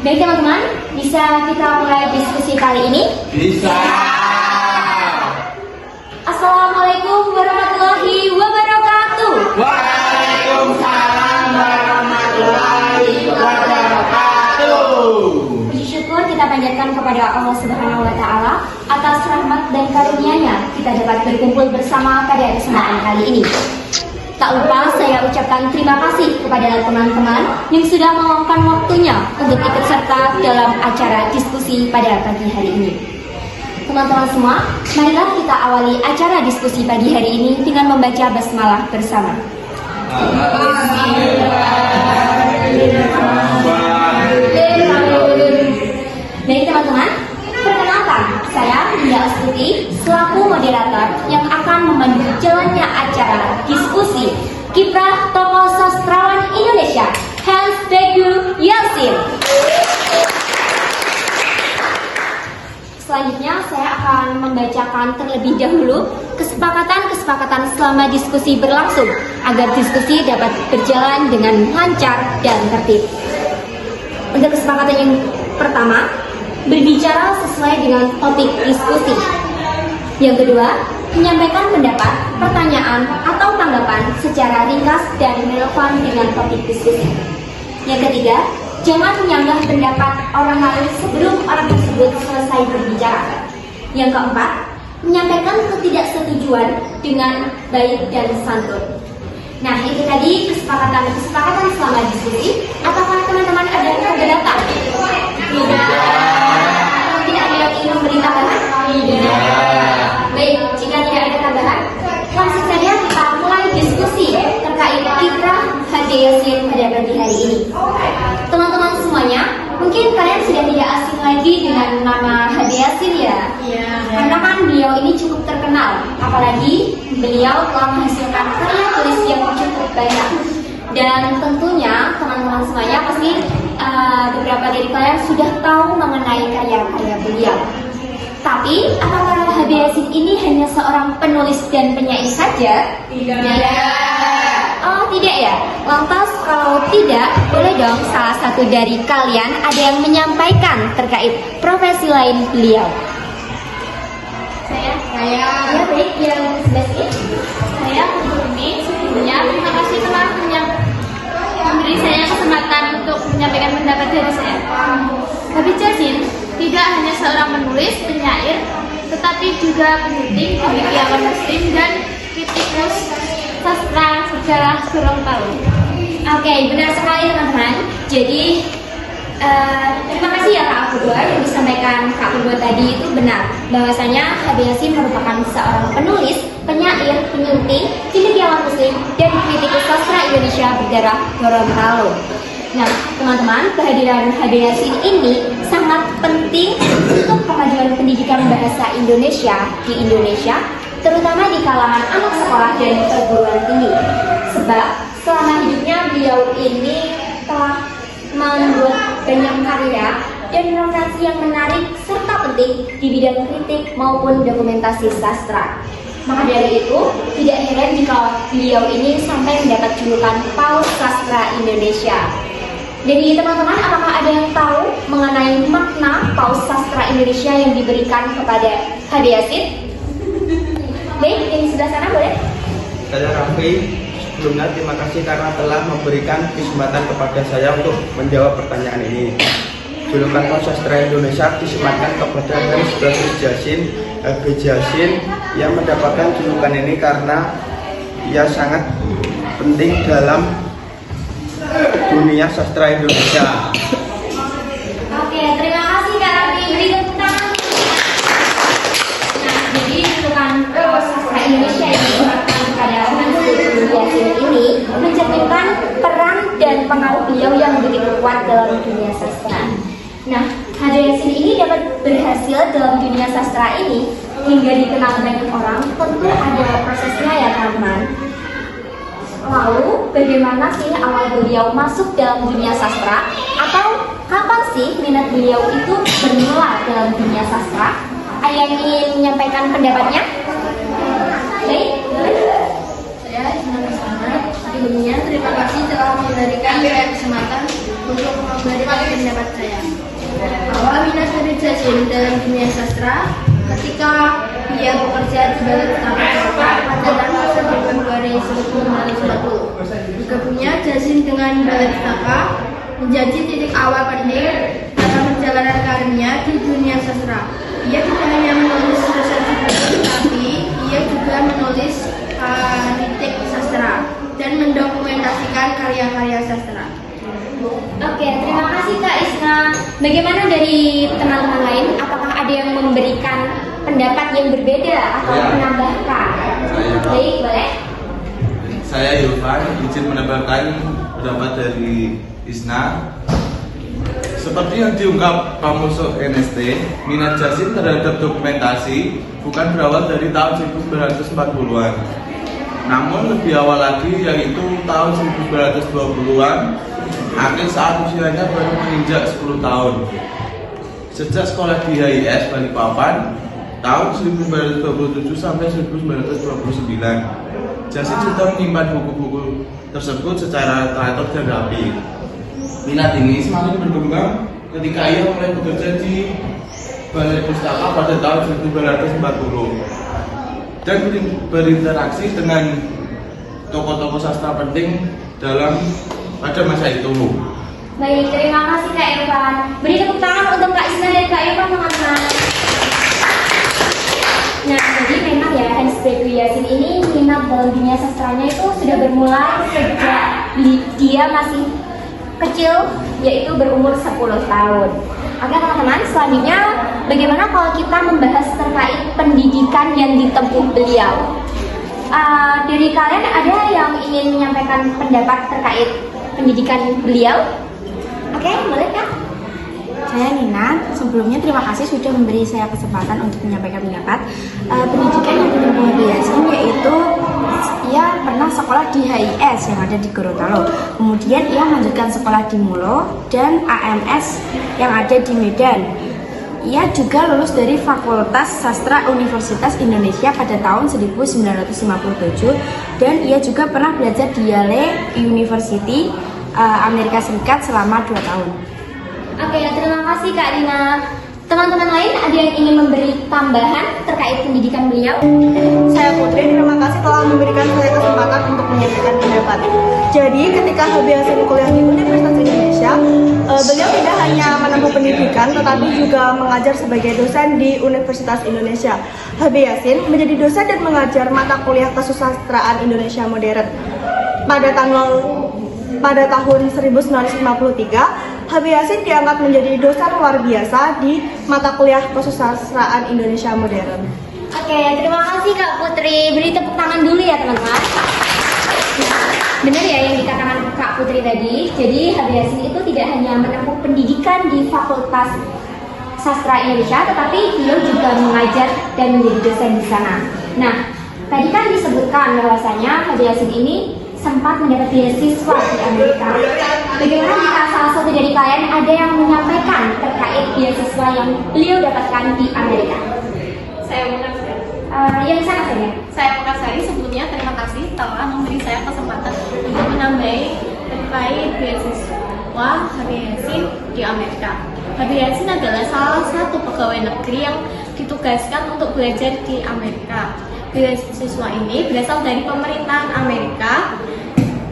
Baik teman-teman, bisa kita mulai diskusi kali ini? Bisa. Assalamualaikum warahmatullahi wabarakatuh. Waalaikumsalam warahmatullahi wabarakatuh. Puji syukur kita panjatkan kepada Allah Subhanahu wa Ta'ala atas rahmat dan karunia-Nya kita dapat berkumpul bersama pada kesempatan kali ini. Tak lupa saya ucapkan terima kasih kepada teman-teman yang sudah meluangkan waktunya untuk ikut serta dalam acara diskusi pada pagi hari ini. Teman-teman semua, marilah kita awali acara diskusi pagi hari ini dengan membaca basmalah bersama. Baik teman-teman, perkenalkan, saya Dinda Astuti selaku moderator yang akan memandu jalannya acara diskusi Kiprah Tokoh Sastrawan Indonesia Hans Begu Yasin. Selanjutnya saya akan membacakan terlebih dahulu kesepakatan-kesepakatan selama diskusi berlangsung agar diskusi dapat berjalan dengan lancar dan tertib. Untuk kesepakatan yang pertama, berbicara sesuai dengan topik diskusi. Yang kedua, menyampaikan pendapat, pertanyaan, atau tanggapan secara ringkas dan relevan dengan topik diskusi. Yang ketiga, jangan menyanggah pendapat orang lain sebelum orang tersebut selesai berbicara. Yang keempat, menyampaikan ketidaksetujuan dengan baik dan santun. Nah, itu tadi kesepakatan selama diskusi. Apakah teman-teman ada yang keberatan? Tidak. Tidak ada yang ingin memberi tambahan? Tidak. Baik, jika tidak ada tambahan, langsung saja kita mulai diskusi terkait kiprah Hadi Yasin pada pagi hari ini. Teman-teman semuanya, mungkin kalian sudah tidak asing lagi dengan nama Hadi Yasin ya? Iya. Karena kan beliau ini cukup terkenal, apalagi beliau telah menghasilkan karya tulis yang cukup banyak. Dan tentunya teman-teman semuanya pasti beberapa dari kalian sudah tahu mengenai karya-karya beliau. Tapi apakah Hadi Yasin ini hanya seorang penulis dan penyair saja? Tidak. Oh tidak ya? Lantas kalau tidak, boleh dong salah satu dari kalian ada yang menyampaikan terkait profesi lain beliau. Saya. Ya baik, yang sebelah sini. Saya Kurni. Sebelumnya terima kasih telah memberi saya kesempatan untuk menyampaikan pendapat dari saya. Habib Yasin tidak hanya seorang penulis, penyair, tetapi juga peneliti, penelitian muslim dan kritikus sastra sejarah Gorontalo. Oke, benar sekali teman-teman. Jadi terima kasih ya Kak Akudua yang disampaikan Kak Akudua tadi itu benar bahwasanya Hadi Yasin merupakan seorang penulis, penyair, peneliti, cendekiawan muslim dan kritikus sastra Indonesia berdarah Gorontalo. Nah, teman-teman, kehadiran Hadi Yasin ini sangat penting untuk kemajuan pendidikan bahasa Indonesia di Indonesia, terutama di kalangan anak sekolah dan perguruan tinggi. Sebab selama hidupnya beliau ini telah membuat banyak karya dan inovasi yang menarik serta penting di bidang kritik maupun dokumentasi sastra. Maka dari itu, tidak heran jika beliau ini sampai mendapat julukan Paus Sastra Indonesia. Jadi teman-teman, apakah ada yang tahu mengenai makna Paus Sastra Indonesia yang diberikan kepada Hadi Yasin? Baik, yang sebelah sana boleh? Saya Raffi. Sebelumnya terima kasih karena telah memberikan kesempatan kepada saya untuk menjawab pertanyaan ini. Julukan Paus Sastra Indonesia disematkan kepada Hans Begu Yasin yang mendapatkan julukan ini karena ia sangat penting dalam dunia sastra Indonesia. Oke, terima kasih Kak Raffi. Beri tepuk tangan. Nah, jadi julukan Paus Sastra Indonesia yang diberikan kepada Hans Begu Yasin ini mencerminkan peran dan pengaruh beliau yang begitu kuat dalam dunia sastra. Nah, Hadi Yasin ini dapat berhasil dalam dunia sastra ini hingga dikenal banyak orang. Tentu ada prosesnya ya teman-teman. Lalu, bagaimana sih awal beliau masuk dalam dunia sastra? Atau kapan sih minat beliau itu bermula dalam dunia sastra? Ada yang ingin menyampaikan pendapatnya? Baik, Saya Ismail Sana. Sebelumnya terima kasih telah memberikan kesempatan untuk memberikan pendapat saya. Bahwa minat Habib Jazim dalam dunia sastra ketika dia bekerja di Balai Pustaka pada tanggal 1 Februari 1940. Bergabungnya Jazim dengan Balai Pustaka menjadi titik awal penting dalam perjalanan karirnya di dunia sastra. Ia tidak hanya menulis resensi buku, tapi ia juga menulis kritik sastra dan mendokumentasikan karya-karya sastra. Oke, terima kasih Kak Isna. Bagaimana dari teman-teman lain? Apakah ada yang memberikan pendapat yang berbeda atau menambahkan? Baik, boleh. Saya Yofan, izin menambahkan pendapat dari Isna. Seperti yang diungkap Pramuso NST, minat Jazim terhadap dokumentasi bukan berawal dari tahun 1940-an. Namun lebih awal lagi, yaitu tahun 1920-an, akhir saat usianya baru menginjak 10 tahun. Sejak sekolah di HIS Balikpapan, tahun 1927 sampai 1929, Jazim sudah menyimpan buku-buku tersebut secara teratur dan rapi. Minat ini semakin berkembang ketika ia mulai bekerja di Balai Pustaka pada tahun 1940 dan berinteraksi dengan tokoh-tokoh sastra penting pada masa itu. Baik, terima kasih Kak Irfan. Beri tepuk tangan untuk Kak Isna dan Kak Irfan, teman-teman. Nah, jadi memang ya Hans Baby Yasin ini minat dalam dunia sastranya itu sudah bermulai sejak dia masih kecil, yaitu berumur 10 tahun. Oke teman-teman, selanjutnya bagaimana kalau kita membahas terkait pendidikan yang ditempuh beliau? Dari kalian ada yang ingin menyampaikan pendapat terkait pendidikan beliau? Oke, boleh Kak? Saya Nina, sebelumnya terima kasih sudah memberi saya kesempatan untuk menyampaikan pendapat. Pendidikan yang ditempuh Habib Yasin yaitu ia pernah sekolah di HIS yang ada di Gorontalo. Kemudian ia melanjutkan sekolah di Mulo dan AMS yang ada di Medan. Ia juga lulus dari Fakultas Sastra Universitas Indonesia pada tahun 1957 dan ia juga pernah belajar di Yale University Amerika Serikat selama 2 tahun. Oke, terima kasih Kak Rina. Teman-teman lain ada yang ingin memberi tambahan terkait pendidikan beliau? Saya Putri, terima kasih telah memberikan saya kesempatan untuk menyampaikan pendapat. Jadi ketika Habib Yasin kuliah di Universitas Indonesia, beliau tidak hanya menempuh pendidikan tetapi juga mengajar sebagai dosen di Universitas Indonesia. Habib Yasin menjadi dosen dan mengajar mata kuliah kesusastraan Indonesia modern. Pada tahun 1953, Habib Yasin diangkat menjadi dosen luar biasa di mata kuliah kesusastraan Indonesia modern. Oke, terima kasih Kak Putri. Beri tepuk tangan dulu ya teman-teman. Benar ya yang dikatakan Kak Putri tadi. Jadi Habib Yasin itu tidak hanya menempuh pendidikan di Fakultas Sastra Indonesia, tetapi beliau juga mengajar dan menjadi dosen di sana. Nah, tadi kan disebutkan bahwasanya Habib Yasin ini sempat mendapat beasiswa di Amerika. Bagaimana jika salah satu dari kalian ada yang menyampaikan terkait beasiswa yang beliau dapatkan di Amerika? Saya Mekarsari. Yang sana saja. Saya Mekarsari, sebelumnya terima kasih telah memberi saya kesempatan untuk menambahi terkait beasiswa Habib Yasin di Amerika. Habib Yasin adalah salah satu pegawai negeri yang ditugaskan untuk belajar di Amerika. Beasiswa ini berasal dari pemerintahan Amerika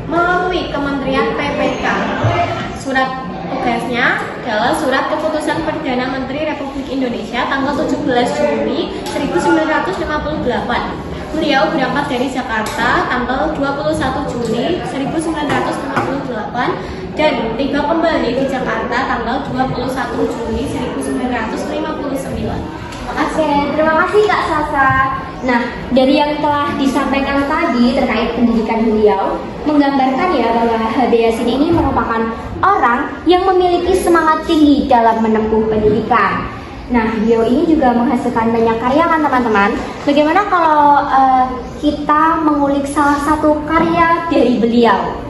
melalui Kementerian PPK. Surat tugasnya adalah Surat Keputusan Perdana Menteri Republik Indonesia tanggal 17 Juni 1958. Beliau berangkat dari Jakarta tanggal 21 Juni 1958 dan tiba kembali di Jakarta tanggal 21 Juni 1959. Oke, terima kasih Kak Sasa. Nah, dari yang telah disampaikan tadi terkait pendidikan beliau, menggambarkan ya bahwa Habib Yasin ini merupakan orang yang memiliki semangat tinggi dalam menempuh pendidikan. Nah, beliau ini juga menghasilkan banyak karya kan teman-teman. Bagaimana kalau kita mengulik salah satu karya dari beliau?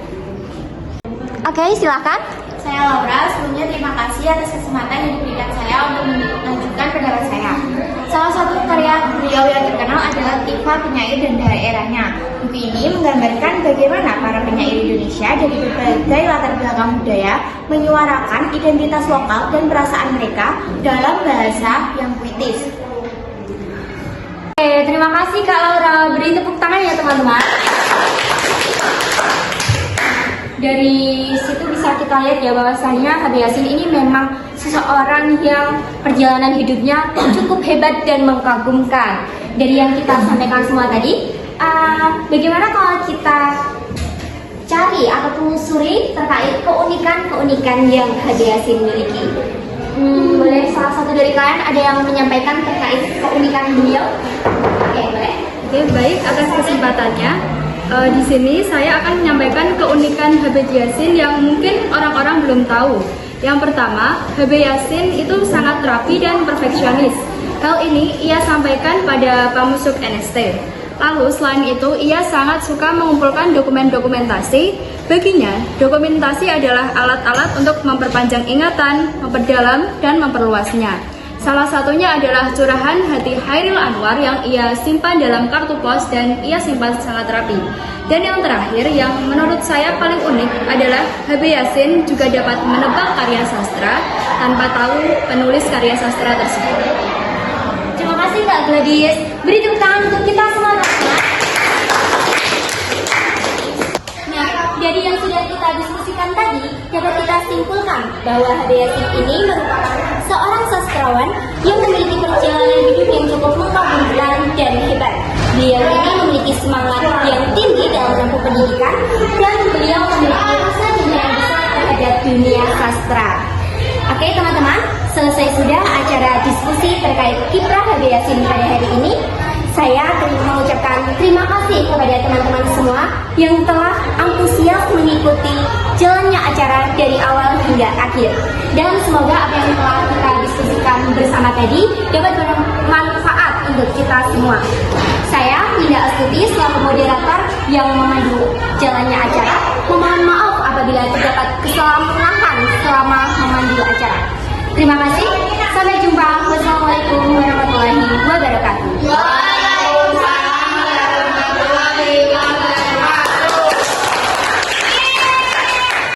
Oke, silakan. Saya Laura, sebelumnya terima kasih atas kesempatan yang diberikan saya untuk menunjukkan pendapat saya. Salah satu karya beliau yang terkenal adalah Tifa Penyair dan Daerahnya. Buku ini menggambarkan bagaimana para penyair Indonesia dari berbagai latar belakang budaya menyuarakan identitas lokal dan perasaan mereka dalam bahasa yang puitis. Oke, terima kasih Kak Laura. Beri tepuk tangan ya teman-teman. Dari situ bisa kita lihat ya bahwasanya Habib Yasin ini memang seseorang yang perjalanan hidupnya cukup hebat dan mengkagumkan. Dari yang kita sampaikan semua tadi, bagaimana kalau kita cari atau telusuri terkait keunikan-keunikan yang Habib Yasin miliki? Boleh salah satu dari kalian ada yang menyampaikan terkait keunikan beliau? Oke, boleh. Oke, baik, atas kesempatannya. Di sini saya akan menyampaikan keunikan Habib Yasin yang mungkin orang-orang belum tahu. Yang pertama, Habib Yasin itu sangat rapi dan perfeksionis. Hal ini ia sampaikan pada Pamusuk NST. Lalu selain itu, ia sangat suka mengumpulkan dokumentasi. Baginya, dokumentasi adalah alat-alat untuk memperpanjang ingatan, memperdalam, dan memperluasnya. Salah satunya adalah curahan hati Hairil Anwar yang ia simpan dalam kartu pos dan ia simpan sangat rapi. Dan yang terakhir yang menurut saya paling unik adalah Habib Yasin juga dapat menebak karya sastra tanpa tahu penulis karya sastra tersebut. Terima kasih Kak Gladys. Beri tepuk tangan untuk kita semua. Nah, dari yang sudah kita diskusikan tadi, dapat kita simpulkan bahwa Habib Yasin ini merupakan seorang sastrawan yang memiliki perjalanan hidup yang cukup mengagumkan dan hebat. Beliau ini memiliki semangat yang tinggi dalam menempuh pendidikan dan beliau memiliki rasa cinta yang besar terhadap dunia sastra. Oke teman-teman, selesai sudah acara diskusi terkait kiprah Habib Yasin pada hari ini. Saya mengucapkan terima kasih kepada teman-teman semua yang telah antusias mengikuti jalannya acara dari awal hingga akhir. Dan semoga apa yang telah kita diskusikan bersama tadi dapat bermanfaat untuk kita semua. Saya Linda Astuti selaku moderator yang memandu jalannya acara. Mohon maaf apabila terdapat kesalahan selama memandu acara. Terima kasih. Sampai jumpa. Wassalamualaikum warahmatullahi wabarakatuh.